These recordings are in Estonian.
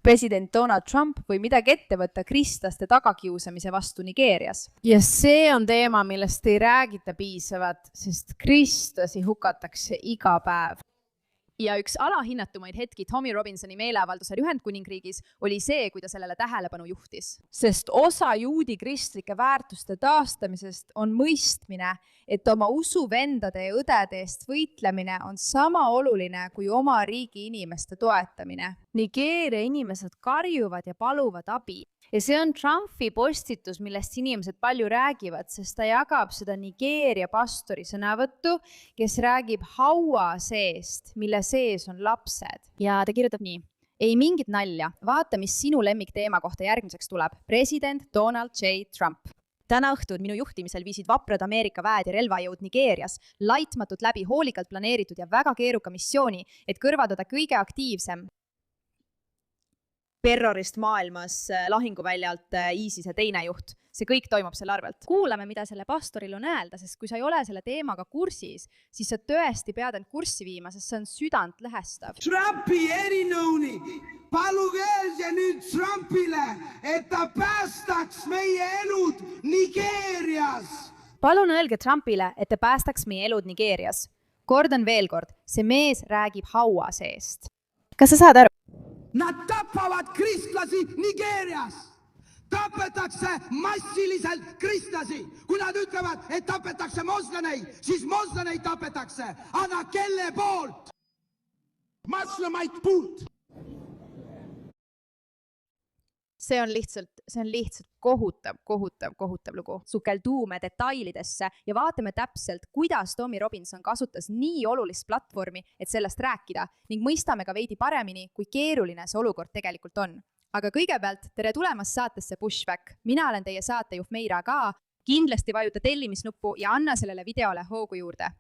president Donald Trump või midagi ette võtta kristlaste tagakiusamise vastu Nigeerias. Ja see on teema, millest ei räägita piisavalt, sest kristlasi hukatakse iga päev. Ja üks alahinnatumaid hetki Tommy Robinsoni meeleavaldusel Ühendkuningriigis oli see, kui ta sellele tähelepanu juhtis. Sest osa juudi kristlike väärtuste taastamisest on mõistmine, et oma usuvendade ja õdede eest võitlemine on sama oluline kui oma riigi inimeste toetamine. Nigeeria inimesed karjuvad ja paluvad abi. Ja see on Trumpi postitus, millest inimesed palju räägivad, sest ta jagab seda Nigeeria pastori sõnavõttu, kes räägib haua seest, mille sees on lapsed. Ja ta kirjutab nii. Ei mingit nalja. Vaata, mis sinu lemmikteema kohta järgmiseks tuleb. President Donald J. Trump. Täna õhtul minu juhtimisel viisid vaprad Ameerika väed ja relvajõud Nigeerias laitmatult läbi hoolikalt planeeritud ja väga keeruka missiooni, et kõrvaldada kõige aktiivsem terrorist maailmas lahinguväljalt ISISe teine juht. See kõik toimub selle arvelt. Kuulame, mida selle pastoril on öelda, sest kui sa ei ole selle teemaga kursis, siis sa tõesti pead end kurssi viima, sest see on südant lõhestav. Trumpi erinõuni, paluge öelge nüüd Trumpile, et ta päästaks meie elud Nigeerias. Palun öelge Trumpile, et ta päästaks meie elud Nigeerias. Kordan veel kord, see mees räägib haua seest. Kas sa saad aru? Nad tapavad kristlasi Nigeerias. Tapetakse massiliselt kristlasi. Kui nad ütlevad, et tapetakse moslemeid, siis moslemeid tapetakse. Aga kelle poolt? Moslemaid poolt. See on lihtsalt kohutav lugu. Sukelduume detailidesse ja vaatame täpselt, kuidas Tommy Robinson kasutas nii olulist platvormi, et sellest rääkida ning mõistame ka veidi paremini, kui keeruline see olukord tegelikult on. Aga kõigepealt tere tulemast saatesse Pushback. Mina olen teie saatejuht Meira ka. Kindlasti vajuta tellimisnuppu ja anna sellele videole hoogu juurde.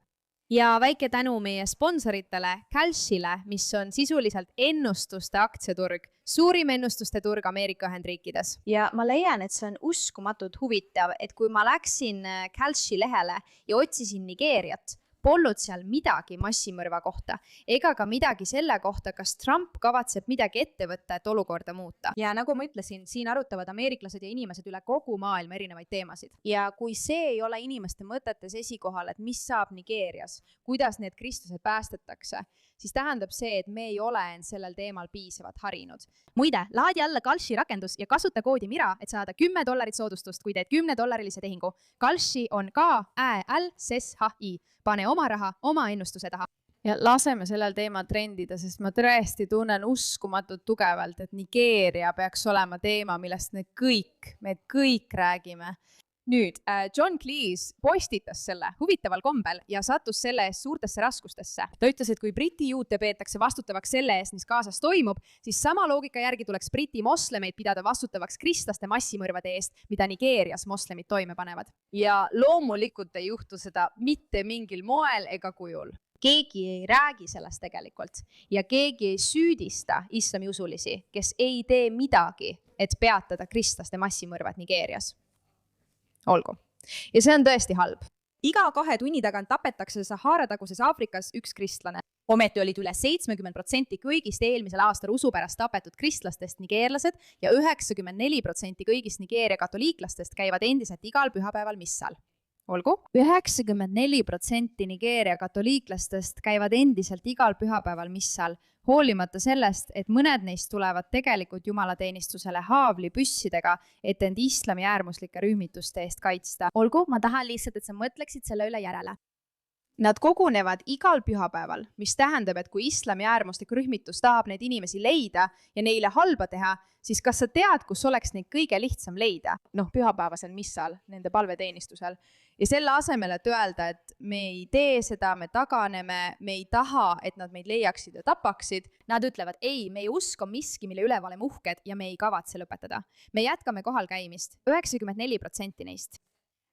Ja väike tänu meie sponsoritele Kalshile, mis on sisuliselt ennustuste aktsiaturg, suurim ennustuste turg Ameerika Ühendriikides. Ja ma leian, et see on uskumatult huvitav, et kui ma läksin Kalshi lehele ja otsisin Nigeeriat, polnud seal midagi massimõrva kohta, ega ka midagi selle kohta, kas Trump kavatseb midagi ette võtta, et olukorda muuta. Ja nagu ma ütlesin, siin arutavad ameeriklased ja inimesed üle kogu maailma erinevaid teemasid. Ja kui see ei ole inimeste mõtetes esikohal, et mis saab Nigeerias, kuidas need kristlased päästetakse, siis tähendab see, et me ei ole end sellel teemal piisavalt harinud. Muide, laadi alla Kalshi rakendus ja kasuta koodi MIRA, et saada $10 soodustust, kui teed $10 tehingu. Kalshi on KALSHI. Pane oma raha, oma ennustuse taha. Ja laseme sellel teemal trendida, sest ma tõesti tunnen uskumatult tugevalt, et Nigeeria peaks olema teema, millest me kõik räägime. Nüüd, John Cleese postitas selle huvitaval kombel ja sattus selle eest suurtesse raskustesse. Ta ütles, et kui Briti juute peetakse vastutavaks selle eest, mis kaasas toimub, siis sama loogika järgi tuleks Briti moslemeid pidada vastutavaks kristlaste massimõrvade eest, mida Nigeerias moslemid toime panevad. Ja loomulikult ei juhtu seda mitte mingil moel ega kujul. Keegi ei räägi sellest tegelikult ja keegi ei süüdista islamiusulisi, kes ei tee midagi, et peatada kristlaste massimõrvad Nigeerias. Olgu. Ja see on tõesti halb. Iga 2 tunni tagant tapetakse Sahara-taguses Aafrikas üks kristlane. Ometi olid üle 70% kõigist eelmisel aastal usu pärast tapetud kristlastest nigeerlased ja 94% kõigist Nigeeria katoliiklastest käivad endiselt igal pühapäeval missal. Olgu. 94% Nigeeria katoliiklastest käivad endiselt igal pühapäeval missal, hoolimata sellest, et mõned neist tulevad tegelikult jumalateenistusele haavli püssidega, et end islami äärmuslike rühmituste eest kaitsta. Olgu, ma tahan lihtsalt, et sa mõtleksid selle üle järele. Nad kogunevad igal pühapäeval, mis tähendab, et kui islami äärmuslik rühmitus tahab neid inimesi leida ja neile halba teha, siis kas sa tead, kus oleks neid kõige lihtsam leida? Pühapäevasel missal, nende palveteenistusel. Ja selle asemel, et öelda, et me ei tee seda, me taganeme, me ei taha, et nad meid leiaksid ja tapaksid, nad ütlevad, ei, meie usk on miski, mille üle oleme uhked ja me ei kavatse lõpetada. Me jätkame kohal käimist, 94% neist.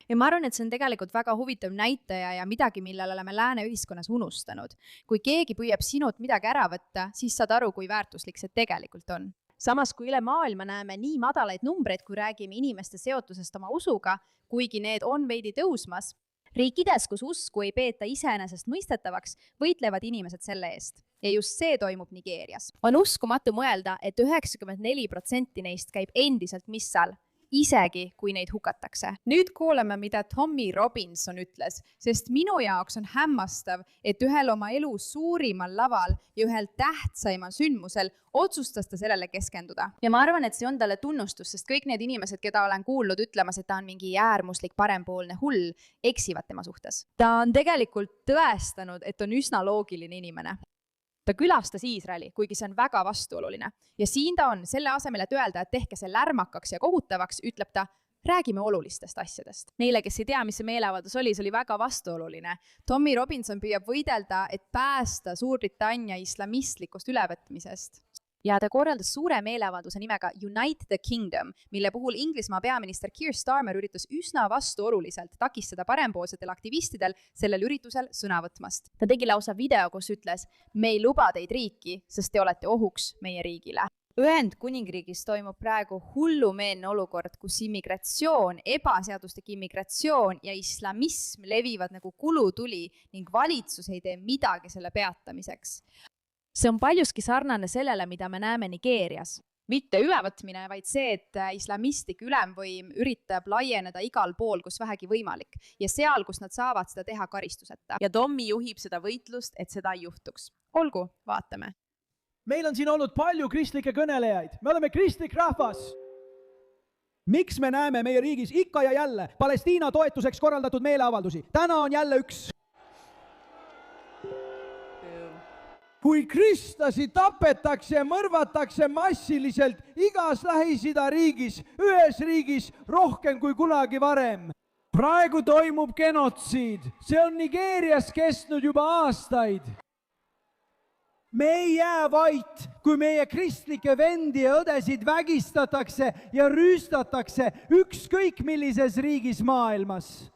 Ja ma arvan, et see on tegelikult väga huvitav näitaja ja midagi, millele oleme lääne ühiskonnas unustanud. Kui keegi püüab sinult midagi ära võtta, siis saad aru, kui väärtuslik see tegelikult on. Samas, kui üle maailma näeme nii madalaid numbreid, kui räägime inimeste seotusest oma usuga, kuigi need on veidi tõusmas, riikides, kus usku ei peeta iseenesest mõistetavaks, võitlevad inimesed selle eest. Ja just see toimub Nigeerias. On uskumatu mõelda, et 94% neist käib endiselt missal, isegi kui neid hukatakse. Nüüd kuuleme, mida Tommy Robinson ütles, sest minu jaoks on hämmastav, et ühel oma elu suurimal laval ja ühel tähtsaimal sündmusel otsustas ta sellele keskenduda. Ja ma arvan, et see on talle tunnustus, sest kõik need inimesed, keda olen kuulnud ütlemas, et ta on mingi äärmuslik parempoolne hull, eksivad tema suhtes. Ta on tegelikult tõestanud, et on üsna loogiline inimene. Ta külastas Iisraeli, kuigi see on väga vastuoluline. Ja siin ta on, selle asemel, et öelda, et tehke see lärmakaks ja kohutavaks, ütleb ta, räägime olulistest asjadest. Neile, kes ei tea, mis see meeleavaldus oli, see oli väga vastuoluline. Tommy Robinson püüab võidelda, et päästa Suurbritannia islamistlikust ülevõtmisest. Ja ta korraldas suure meeleavalduse nimega Unite the Kingdom, mille puhul Inglismaa peaminister Keir Starmer üritas üsna vastuoluliselt takistada parempoolsetel aktivistidel sellel üritusel sõna võtmast. Ta tegi lausa video, kus ütles, me ei luba teid riiki, sest te olete ohuks meie riigile. Ühendkuningriigis toimub praegu hullumeelne olukord, kus immigratsioon, ebaseaduslik immigratsioon ja islamism levivad nagu kulutuli ning valitsus ei tee midagi selle peatamiseks. See on paljuski sarnane sellele, mida me näeme Nigeerias. Mitte ülevõtmine, vaid see, et islamistlik ülemvõim üritab laieneda igal pool, kus vähegi võimalik. Ja seal, kus nad saavad seda teha karistuseta. Ja Tommy juhib seda võitlust, et seda ei juhtuks. Olgu, vaatame. Meil on siin olnud palju kristlikke kõnelejaid. Me oleme kristlik rahvas. Miks me näeme meie riigis ikka ja jälle Palestiina toetuseks korraldatud meeleavaldusi? Täna on jälle üks. Kui kristlasi tapetakse ja mõrvatakse massiliselt igas Lähis-Ida riigis, ühes riigis rohkem kui kunagi varem. Praegu toimub genotsiid. See on Nigeerias kestnud juba aastaid. Me ei jää vait, kui meie kristlikke vendi ja õdesid vägistatakse ja rüüstatakse ükskõik millises riigis maailmas.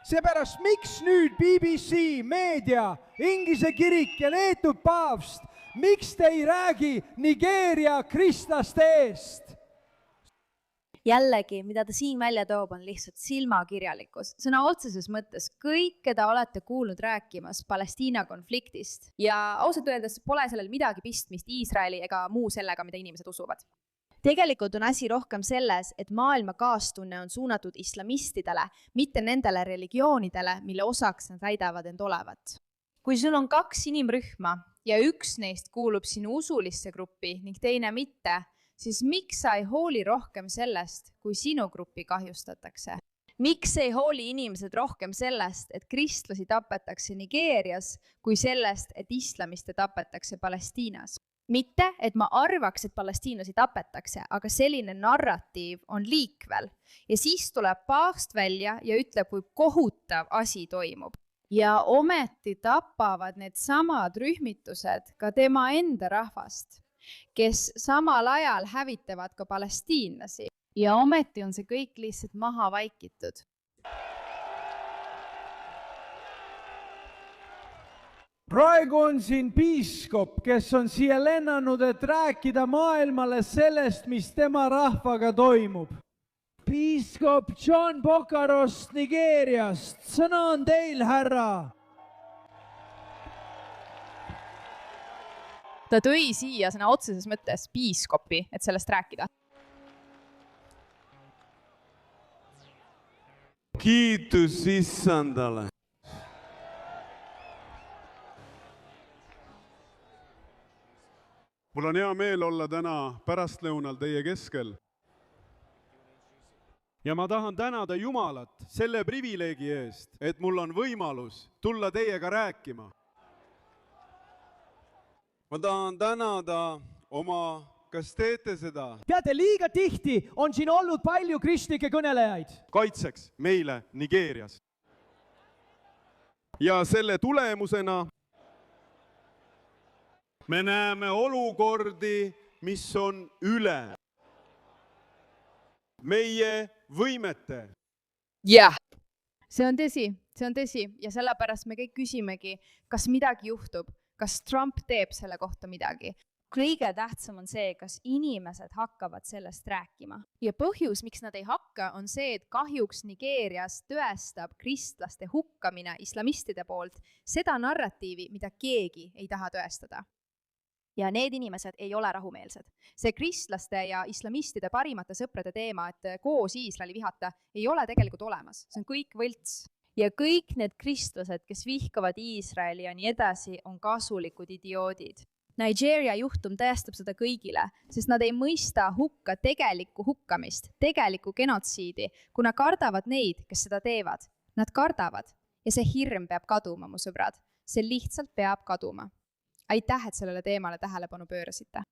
Seepärast miks nüüd BBC, meedia, Inglise kirik ja Leedu paavst, miks te ei räägi Nigeeria kristlaste eest? Jällegi, mida ta siin välja toob, on lihtsalt silmakirjalikkus. Sõna otseses mõttes kõik, keda olete kuulnud rääkimas Palestiina konfliktist. Ja ausalt öeldes pole sellel midagi pistmist Iisraeli ega muu sellega, mida inimesed usuvad. Tegelikult on asi rohkem selles, et maailma kaastunne on suunatud islamistidele, mitte nendele religioonidele, mille osaks nad väidavad end olevat. Kui sul on 2 inimrühma ja üks neist kuulub sinu usulisse gruppi ning teine mitte, siis miks sa ei hooli rohkem sellest, kui sinu gruppi kahjustatakse? Miks ei hooli inimesed rohkem sellest, et kristlasi tapetakse Nigeerias, kui sellest, et islamiste tapetakse Palestiinas? Mitte, et ma arvaks, et palestiinlasi tapetakse, aga selline narratiiv on liikvel. Ja siis tuleb paavst välja ja ütleb, kui kohutav asi toimub. Ja ometi tapavad need samad rühmitused ka tema enda rahvast, kes samal ajal hävitavad ka palestiinlasi. Ja ometi on see kõik lihtsalt maha vaikitud. Praegu on siin piiskop, kes on siia lennanud, et rääkida maailmale sellest, mis tema rahvaga toimub. Piiskop John Bokarost Nigeeriast, sõna on teil, härra. Ta tõi siia sõna otseses mõttes piiskopi, et sellest rääkida. Kiitus issandale. Mul on hea meel olla täna pärastlõunal teie keskel. Ja ma tahan tänada Jumalat selle privileegi eest, et mul on võimalus tulla teiega rääkima. Ma tahan tänada oma, kas teete seda? Teate, liiga tihti on siin olnud palju kristlikke kõnelejaid. Kaitseks meile Nigeerias. Ja selle tulemusena me näeme olukordi, mis on üle meie võimete. Jah. See on tõsi ja sellepärast me kõik küsimegi, kas midagi juhtub, kas Trump teeb selle kohta midagi. kõige tähtsam on see, kas inimesed hakkavad sellest rääkima. ja põhjus, miks nad ei hakka, on see, et kahjuks Nigeerias tõestab kristlaste hukkamine islamistide poolt seda narratiivi, mida keegi ei taha tõestada. ja need inimesed ei ole rahumeelsed. See kristlaste ja islamistide parimate sõprade teema, et koos Iisraeli vihata, ei ole tegelikult olemas. See on kõik võlts. Ja kõik need kristlased, kes vihkavad Iisraeli ja nii edasi, on kasulikud idioodid. Nigeeria juhtum tõestab seda kõigile, sest nad ei mõista hukka tegelikku hukkamist, tegelikku genotsiidi, kuna kardavad neid, kes seda teevad. Nad kardavad ja see hirm peab kaduma, mu sõbrad. See lihtsalt peab kaduma. Aitäh, et sellele teemale tähelepanu pöörasite.